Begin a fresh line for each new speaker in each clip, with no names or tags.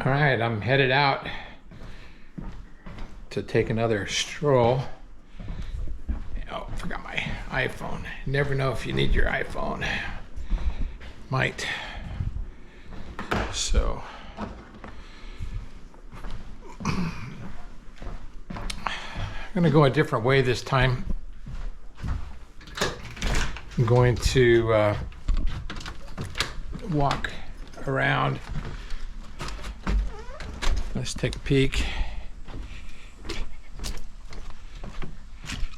All right, I'm headed out to take another stroll. Oh, forgot my iPhone. Never know if you need your iPhone. Might. So, I'm gonna go a different way this time. I'm going to walk around. Let's take a peek.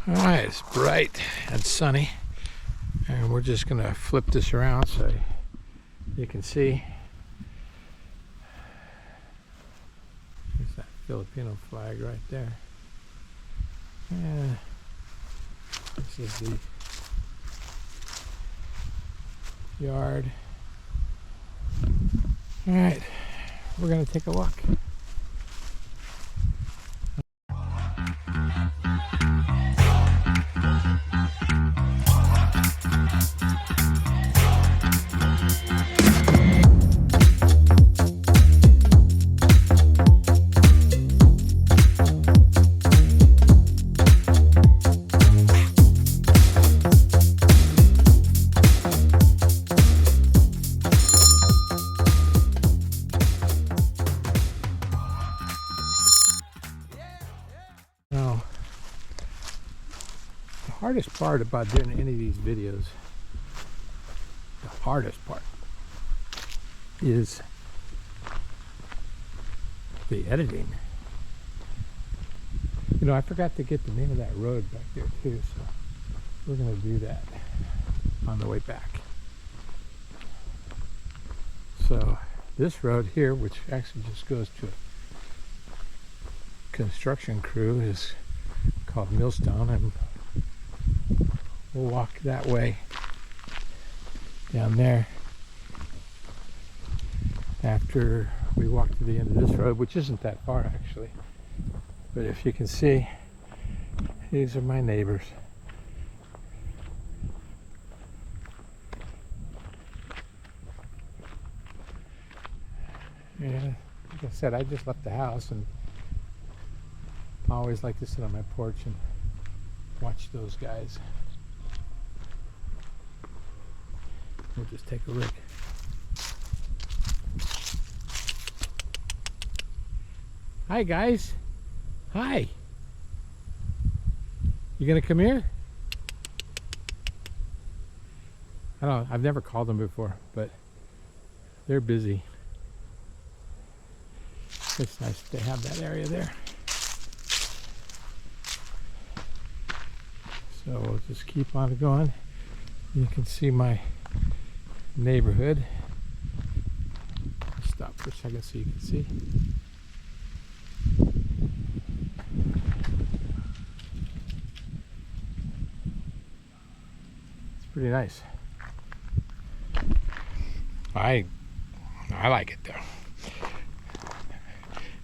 All right, it's bright and sunny, and we're just gonna flip this around so you can see. There's that Filipino flag right there. And this is the yard. All right, we're gonna take a walk. Now, the hardest part about doing any of these videos, the hardest part, is the editing. You know, I forgot to get the name of that road back there too, so we're going to do that on the way back. So this road here, which actually just goes to a construction crew, is called Millstone, and we'll walk that way down there after we walk to the end of this road, which isn't that far actually. But if you can see, these are my neighbors. Yeah, like I said, I just left the house, and I always like to sit on my porch and watch those guys. We'll just take a look. Hi guys. Hi. You gonna come here? I don't know, I've never called them before, but they're busy. It's nice to have that area there. So we'll just keep on going. You can see my neighborhood. I'll stop for a second so you can see. It's pretty nice. I like it though.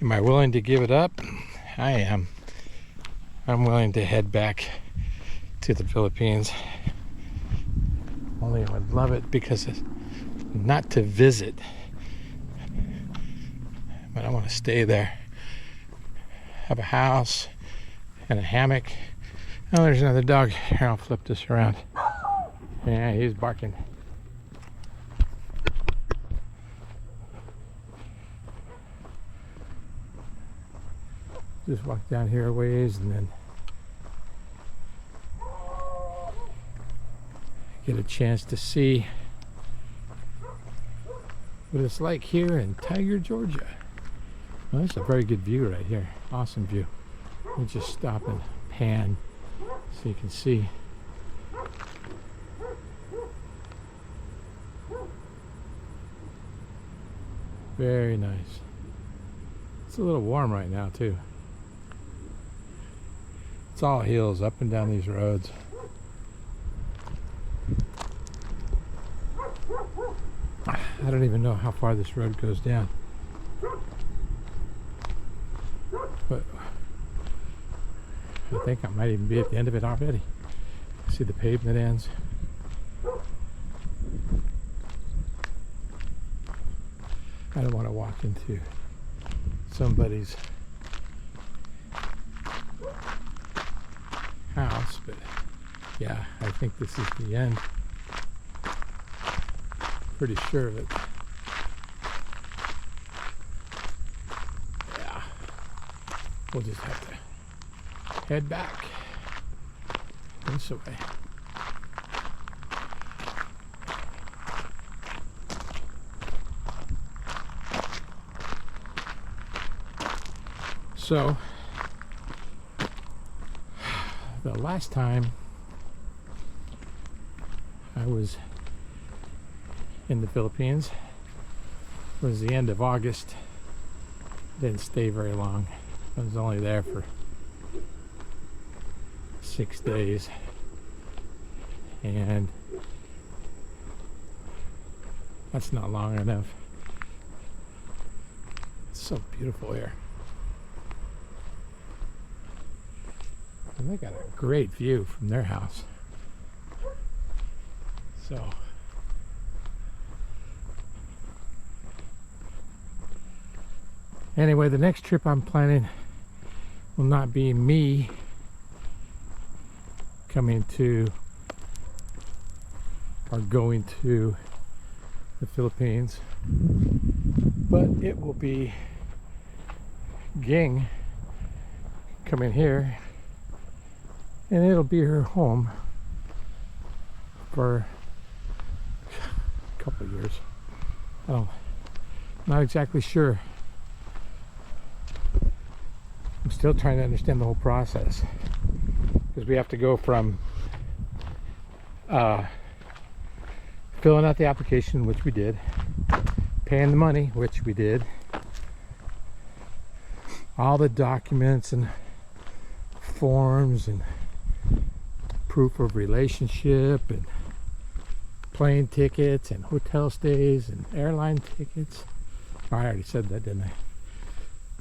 Am I willing to give it up? I am. I'm willing to head back to the Philippines. Only I would love it because it's not to visit, but I want to stay there. Have a house and a hammock. Oh, there's another dog. Here, I'll flip this around. Yeah, he's barking. Just walk down here a ways and then get a chance to see what it's like here in Tiger, Georgia. Well, that's a very good view right here. Awesome view. We'll just stop and pan so you can see. Very nice. It's a little warm right now too. It's all hills up and down these roads. I don't even know how far this road goes down. But I think I might even be at the end of it already. See the pavement ends. I don't want to walk into somebody's house, but yeah, I think this is the end. Pretty sure of it. Yeah, we'll just have to head back this way. So, the last time I was in the Philippines was the end of August. Didn't stay very long. I was only there for 6 days, and that's not long enough. It's so beautiful here. And they got a great view from their house. So anyway, the next trip I'm planning will not be me coming to or going to the Philippines, but it will be Ging coming here, and it'll be her home for a couple of years. Not exactly sure. I'm still trying to understand the whole process, because we have to go from filling out the application, which we did, paying the money, which we did, all the documents and forms and proof of relationship and plane tickets and hotel stays and airline tickets. Oh, I already said that, didn't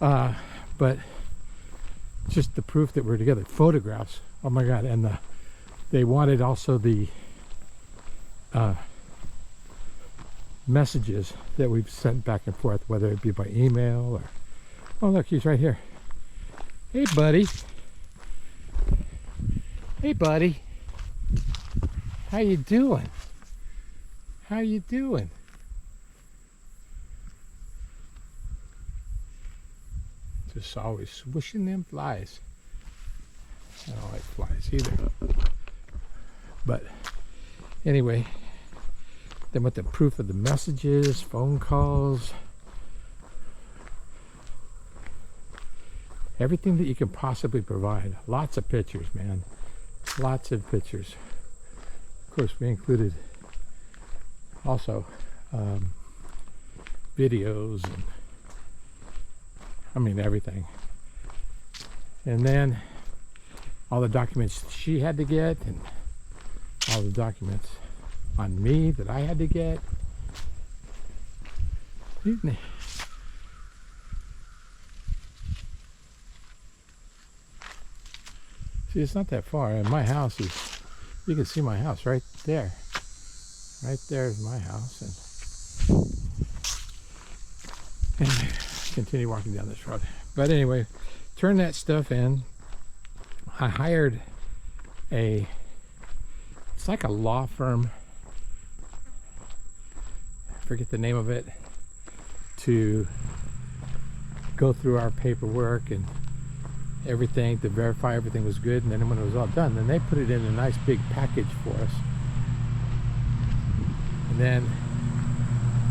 I? But just the proof that we're together. Photographs. Oh my God. And they wanted also the messages that we've sent back and forth, whether it be by email or... Oh look, he's right here. Hey buddy. Hey buddy. How you doing? How you doing? Just always swishing them flies. I don't like flies either. But anyway, then with the proof of the messages, phone calls, everything that you can possibly provide. Lots of pictures, man. Lots of pictures. Of course, we included also videos and I mean everything. And then all the documents she had to get, and all the documents on me that I had to get. See, it's not that far, and my house is, you can see my house right there. Right there is my house. And continue walking down this road. But anyway, turn that stuff in. I hired it's like a law firm, I forget the name of it, to go through our paperwork and everything to verify everything was good. And then when it was all done, then they put it in a nice big package for us. And then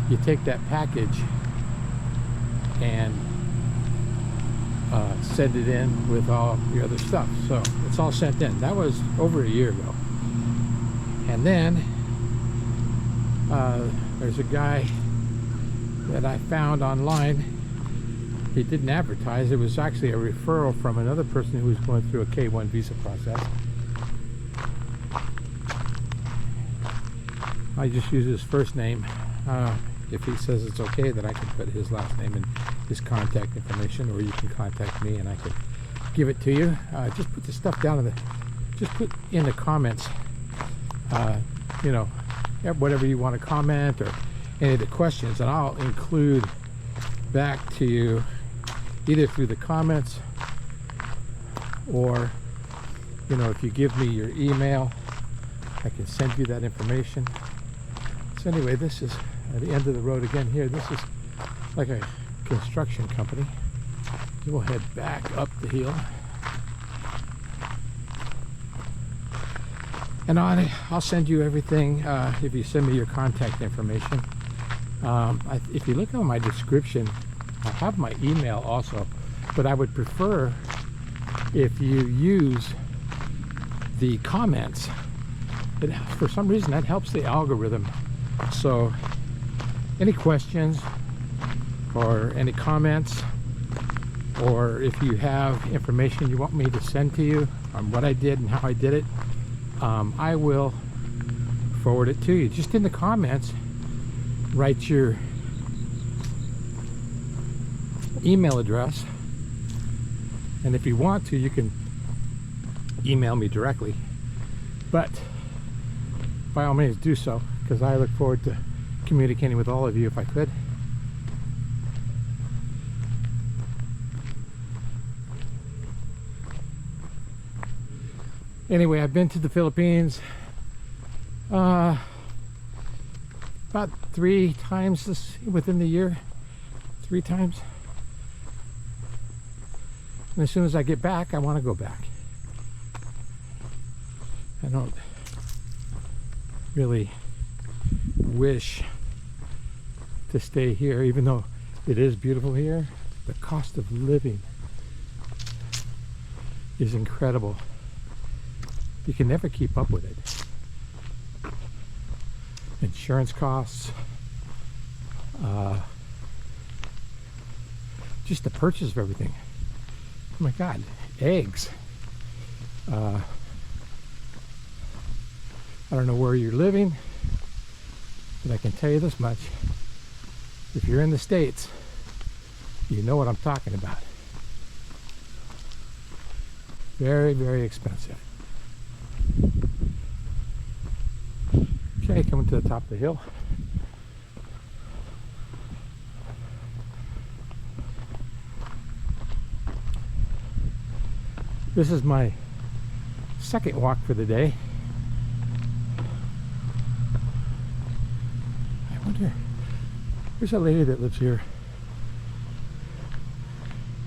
you take that package and send it in with all your other stuff. So it's all sent in. That was over a year ago. And then there's a guy that I found online. He didn't advertise. It was actually a referral from another person who was going through a K-1 visa process. I just use his first name. If he says it's okay, then I can put his last name and his contact information, or you can contact me and I can give it to you. Just put the stuff down in the, just put in the comments, you know, whatever you want to comment or any of the questions, and I'll include back to you either through the comments or, you know, if you give me your email, I can send you that information. So anyway, this is at the end of the road again here. This is like a construction company. We'll head back up the hill. And I'll send you everything if you send me your contact information. If you look on my description, I have my email also, but I would prefer if you use the comments. For some reason, that helps the algorithm. So any questions or any comments, or if you have information you want me to send to you on what I did and how I did it, I will forward it to you. Just in the comments, write your email address, and if you want to, you can email me directly, but by all means do so, because I look forward to communicating with all of you if I could. Anyway, I've been to the Philippines about 3 times within the year. 3 times. And as soon as I get back, I want to go back. I don't really wish to stay here, even though it is beautiful here. The cost of living is incredible. You can never keep up with it. Insurance costs, just the purchase of everything. Oh my God, eggs. I don't know where you're living, but I can tell you this much. If you're in the States, you know what I'm talking about. Very, very expensive. Okay, coming to the top of the hill. This is my second walk for the day. I wonder, there's a lady that lives here,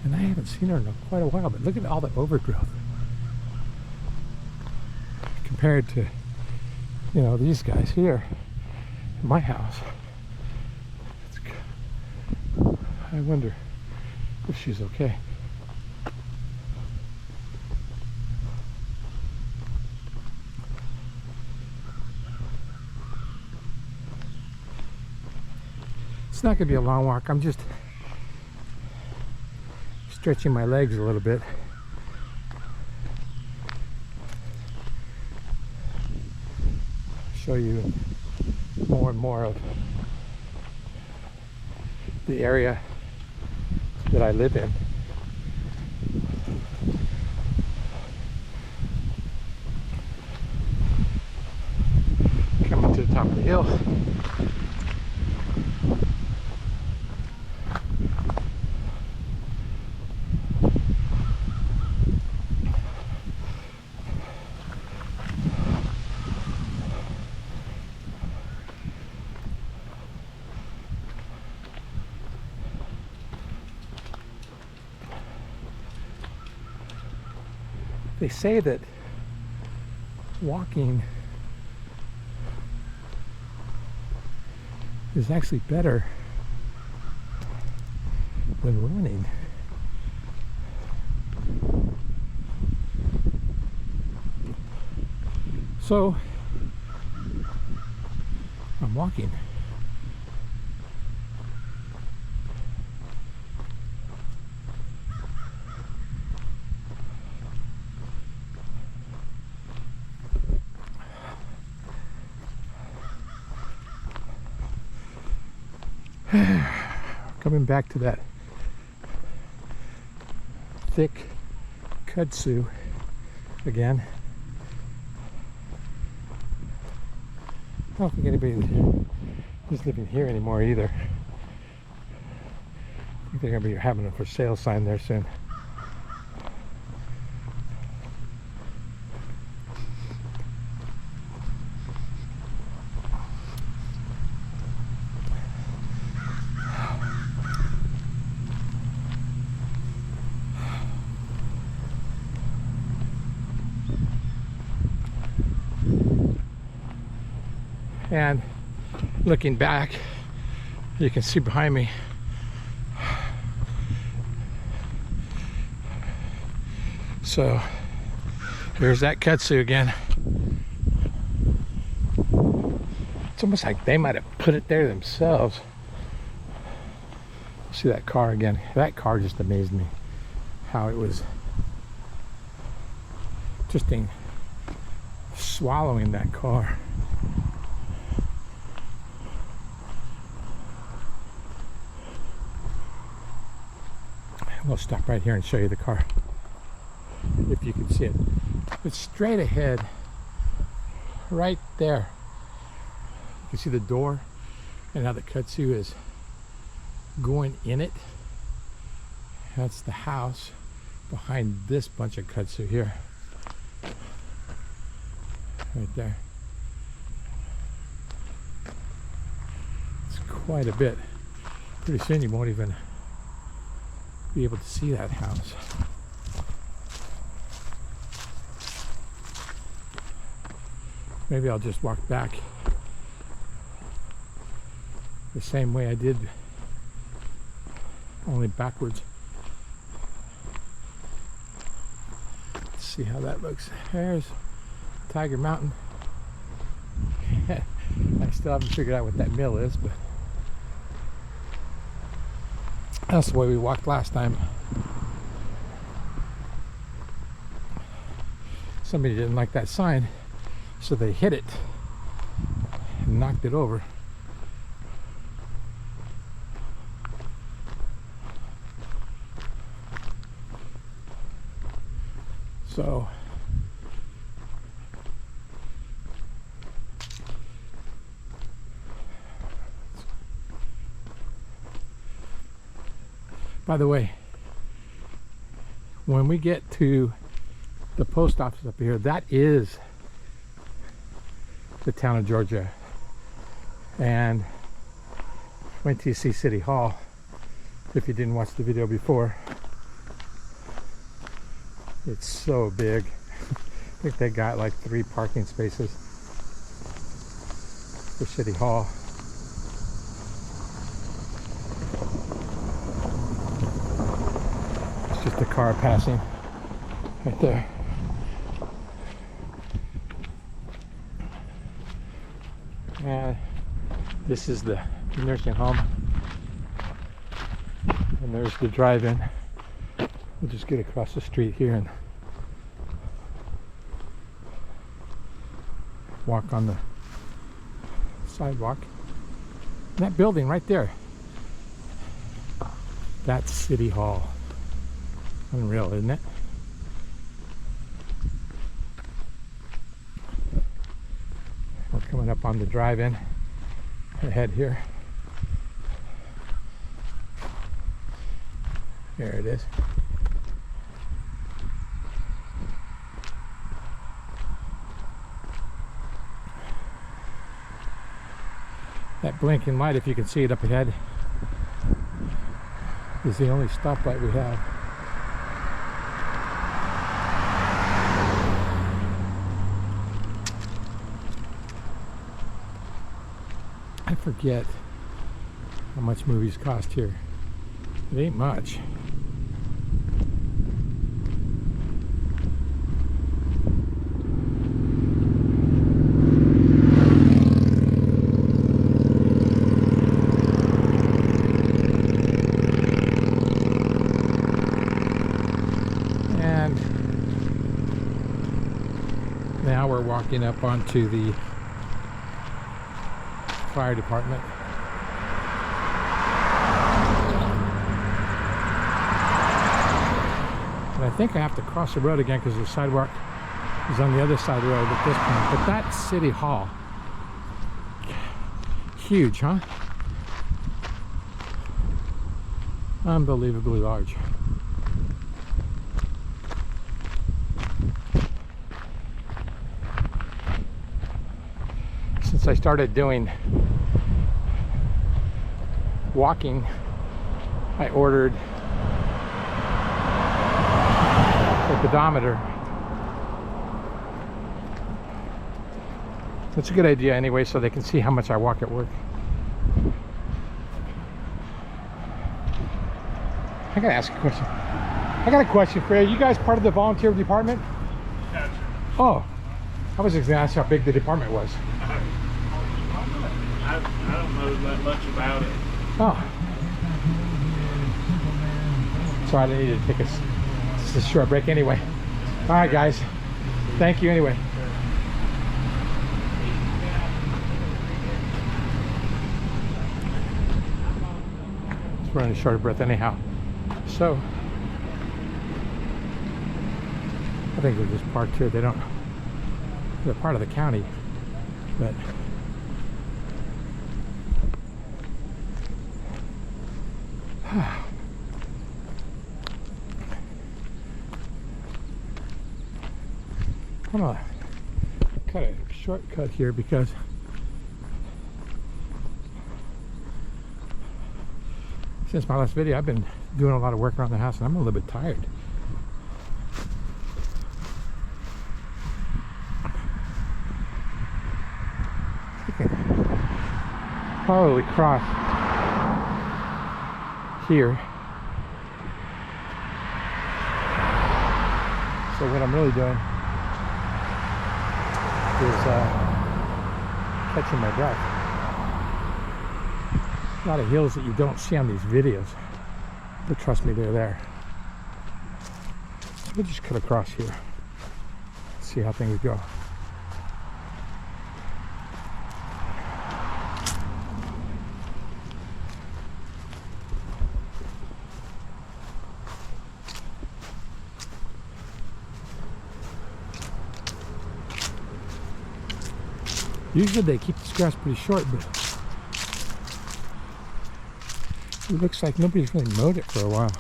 and I haven't seen her in quite a while, but look at all the overgrowth compared to, you know, these guys here in my house. I wonder if she's okay. It's not going to be a long walk. I'm just stretching my legs a little bit. Show you more and more of the area that I live in. Coming to the top of the hill. They say that walking is actually better than running. So I'm walking. Coming back to that thick kudzu again. I don't think anybody is living here anymore either. think they're gonna be having a for sale sign there soon. And looking back, you can see behind me so here's that kudzu again. It's almost like they might have put it there themselves. See that car again. That car just amazed me, how it was just swallowing that car. We'll stop right here and show you the car, if you can see it. It's straight ahead, right there. You can see the door and how the kudzu is going in it. That's the house behind this bunch of kudzu here. Right there. It's quite a bit. Pretty soon you won't even be able to see that house. Maybe I'll just walk back the same way I did, only backwards. Let's see how that looks. There's Tiger Mountain. I still haven't figured out what that mill is, but that's the way we walked last time. Somebody didn't like that sign, so they hit it and knocked it over. So by the way, when we get to the post office up here, that is the town of Georgia. And went to see City Hall, if you didn't watch the video before. It's so big. I think they got like 3 parking spaces for City Hall. It's just a car passing right there. And this is the nursing home. And there's the drive-in. We'll just get across the street here and walk on the sidewalk. And that building right there, that's City Hall. Unreal, isn't it? We're coming up on the drive-in ahead here. There it is. That blinking light, if you can see it up ahead, is the only stoplight we have. I forget how much movies cost here. It ain't much. Now we're walking up onto the fire department. And I think I have to cross the road again because the sidewalk is on the other side of the road at this point. But that's City Hall. Huge, huh? Unbelievably large. Since I started doing walking, I ordered a pedometer. It's a good idea anyway, so they can see how much I walk at work. I gotta ask a question. I got a question for you. You guys part of the volunteer department?
Gotcha.
Oh, I was just gonna ask how big the department was.
I don't know that much about it.
Oh. So I needed to take a short break anyway. All right, guys. Thank you anyway. Just running short of breath anyhow. So I think they're just parked here. They're part of the county, but I'm gonna cut a shortcut here because since my last video I've been doing a lot of work around the house and I'm a little bit tired. I can probably cross here. So what I'm really doing is catching my breath. A lot of hills that you don't see on these videos, but trust me, they're there. So we'll just cut across here, see how things go. Usually they keep this grass pretty short, but it looks like nobody's really mowed it for a while.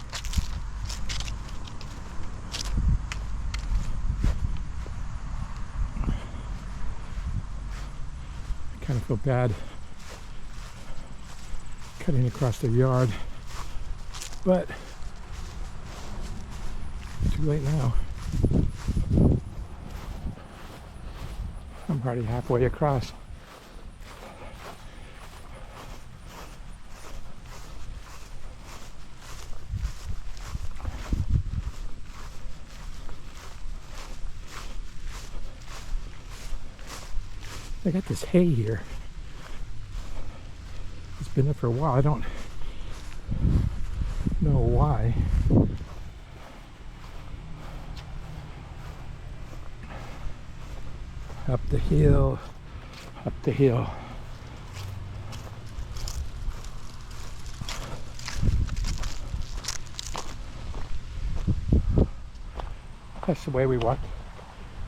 I kind of feel bad cutting across the yard, but too late now. I'm already halfway across. I got this hay here. It's been there for a while. I don't know why. Up the hill, up the hill. That's the way we walked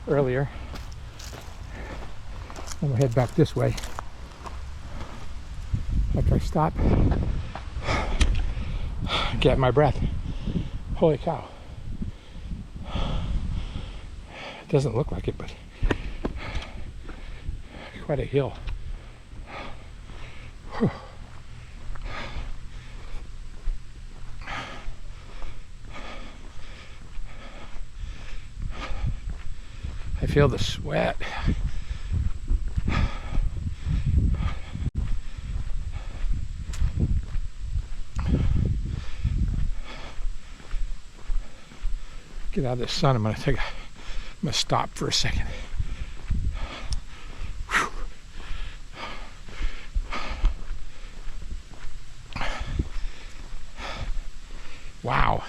earlier. And we'll head back this way after I stop, get my breath. Holy cow. It doesn't look like it, but quite a hill. Whew. I feel the sweat. Get out of the sun. I'm gonna stop for a second. Wow.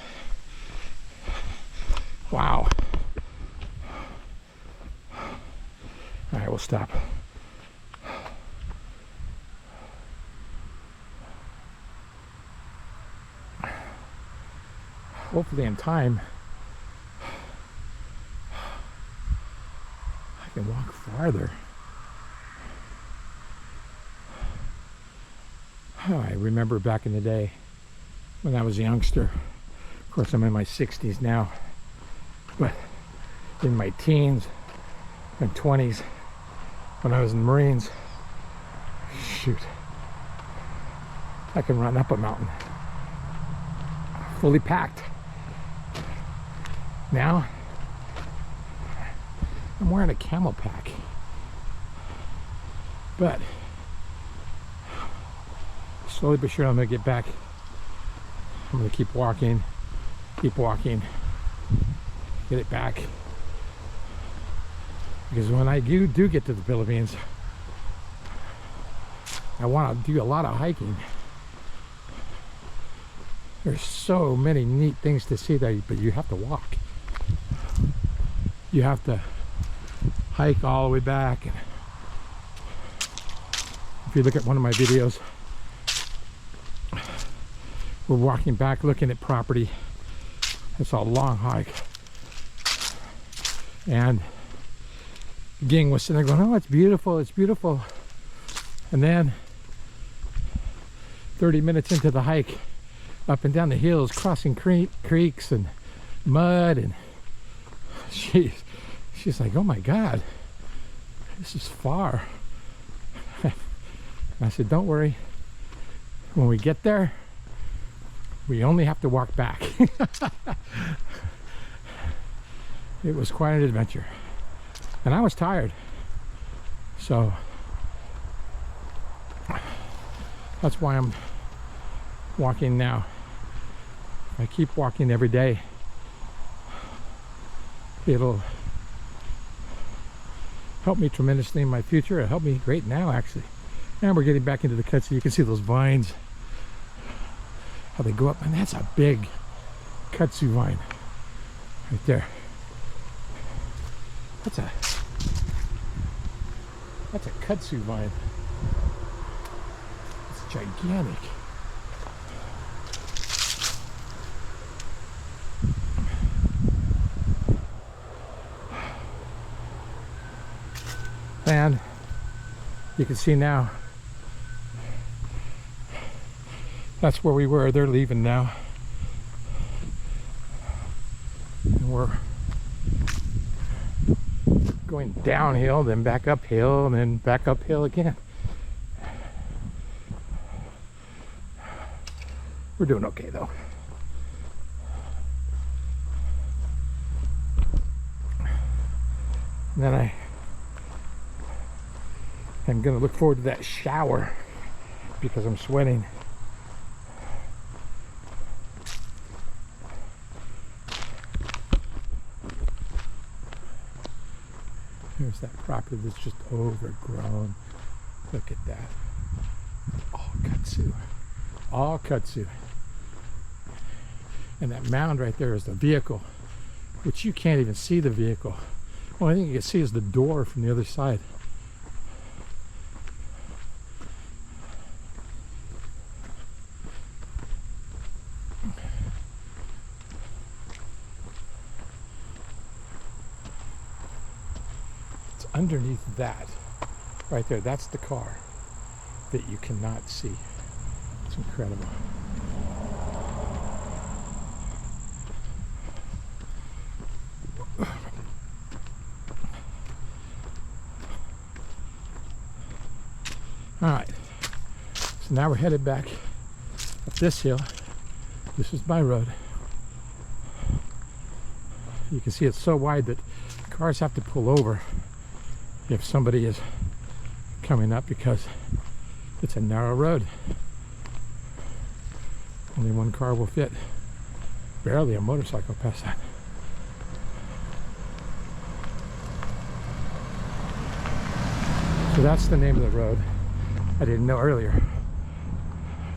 Wow. All right, we'll stop. Hopefully in time I can walk farther. Oh, I remember back in the day when I was a youngster. Of course, I'm in my 60s now, but in my teens and 20s, when I was in the Marines, shoot, I can run up a mountain fully packed. Now I'm wearing a camel pack, but slowly but surely I'm gonna get back. I'm gonna keep walking, get it back, because when I do get to the Philippines, I want to do a lot of hiking. There's so many neat things to see there, but you have to walk. You have to hike all the way back. And if you look at one of my videos, we're walking back looking at property. It's a long hike. And Ging was sitting there going, oh, it's beautiful, it's beautiful. And then 30 minutes into the hike, up and down the hills, crossing creeks and mud, and she's like, oh my God, this is far. I said, don't worry, when we get there, we only have to walk back. It was quite an adventure, and I was tired, so that's why I'm walking now. I keep walking every day. It'll help me tremendously in my future. It'll help me great now, actually. And we're getting back into the cut, so you can see those vines, how they go up. And that's a big kudzu vine right there. That's a kudzu vine. It's gigantic. And you can see now, that's where we were. They're leaving now, and we're going downhill, then back uphill, and then back uphill again. We're doing okay though. And then I'm gonna look forward to that shower because I'm sweating. Here's that property that's just overgrown. Look at that. All kudzu. All kudzu. And that mound right there is the vehicle, which you can't even see the vehicle. Only thing you can see is the door from the other side. It's underneath that right there. That's the car that you cannot see. It's incredible. All right, so now we're headed back up this hill. This is my road. You can see it's so wide that cars have to pull over if somebody is coming up because it's a narrow road. Only one car will fit. Barely a motorcycle past that. So that's the name of the road. I didn't know earlier.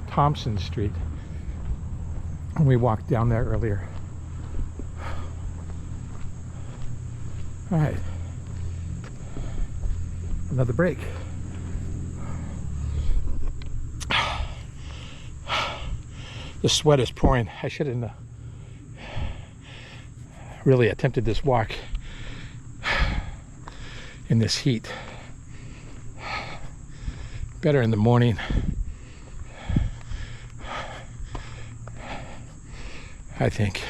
Thompson Street. And we walked down there earlier. All right. Another break. The sweat is pouring. I should have really attempted this walk in this heat. Better in the morning. I think.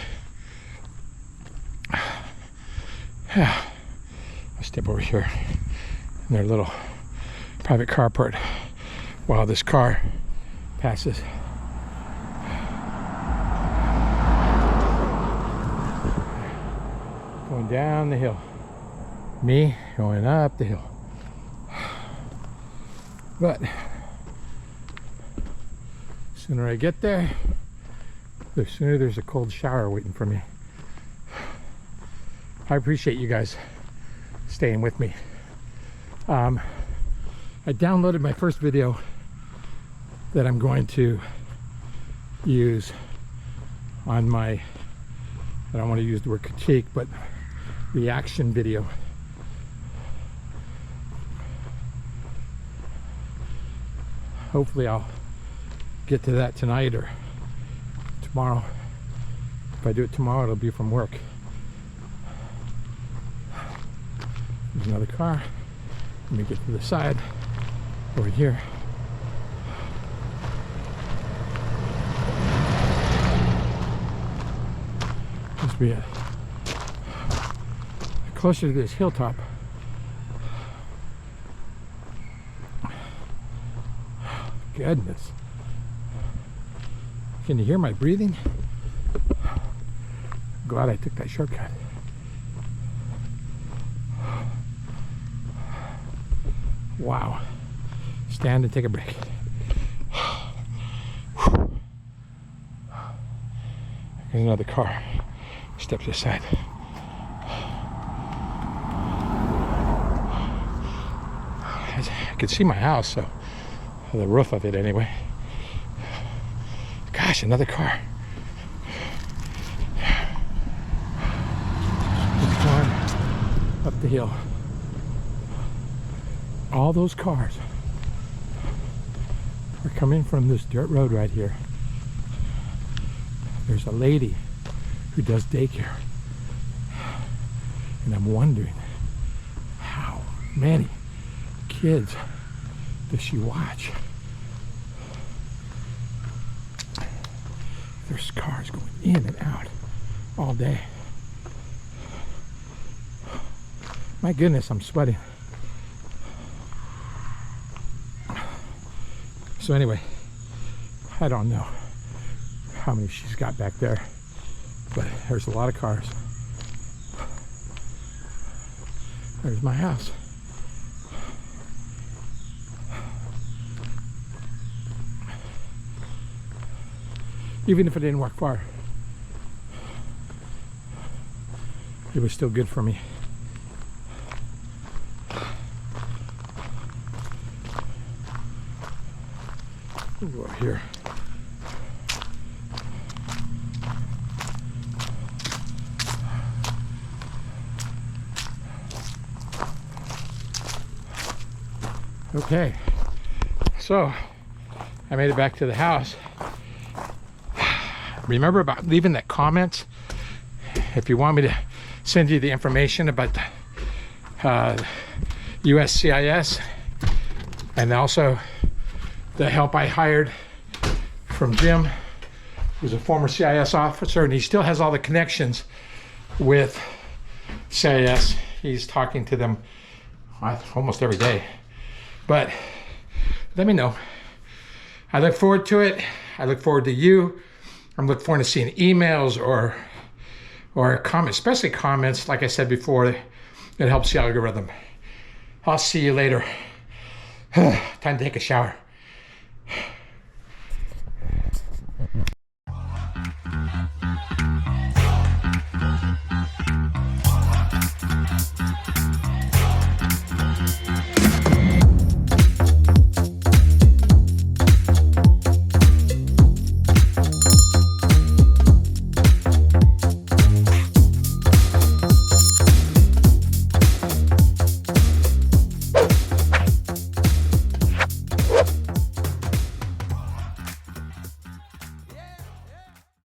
Yeah. I'll step over here in their little private carport while this car passes. Going down the hill. Me going up the hill. But the sooner I get there, the sooner there's a cold shower waiting for me. I appreciate you guys staying with me. I downloaded my first video that I'm going to use on my, I don't want to use the word critique, but reaction video. Hopefully I'll get to that tonight or tomorrow. If I do it tomorrow, it'll be from work. There's another car. Let me get to the side over here. Must be it. Closer to this hilltop. Goodness. Can you hear my breathing? Glad I took that shortcut. Wow. Stand and take a break. There's another car. Step to the side. I could see my house, so the roof of it anyway. Gosh, another car. Just climb up the hill. All those cars are coming from this dirt road right here. There's a lady who does daycare, and I'm wondering how many kids does she watch? There's cars going in and out all day. My goodness, I'm sweating. So anyway, I don't know how many she's got back there, but there's a lot of cars. There's my house. Even if it didn't walk far, it was still good for me. We'll go up here. Okay, so I made it back to the house. Remember about leaving that comment if you want me to send you the information about USCIS and also the help I hired from Jim, who's a former CIS officer, and he still has all the connections with CIS. He's talking to them almost every day. But let me know. I look forward to it. I look forward to you. I'm looking forward to seeing emails or comments, especially comments, like I said before, it helps the algorithm. I'll see you later. Time to take a shower.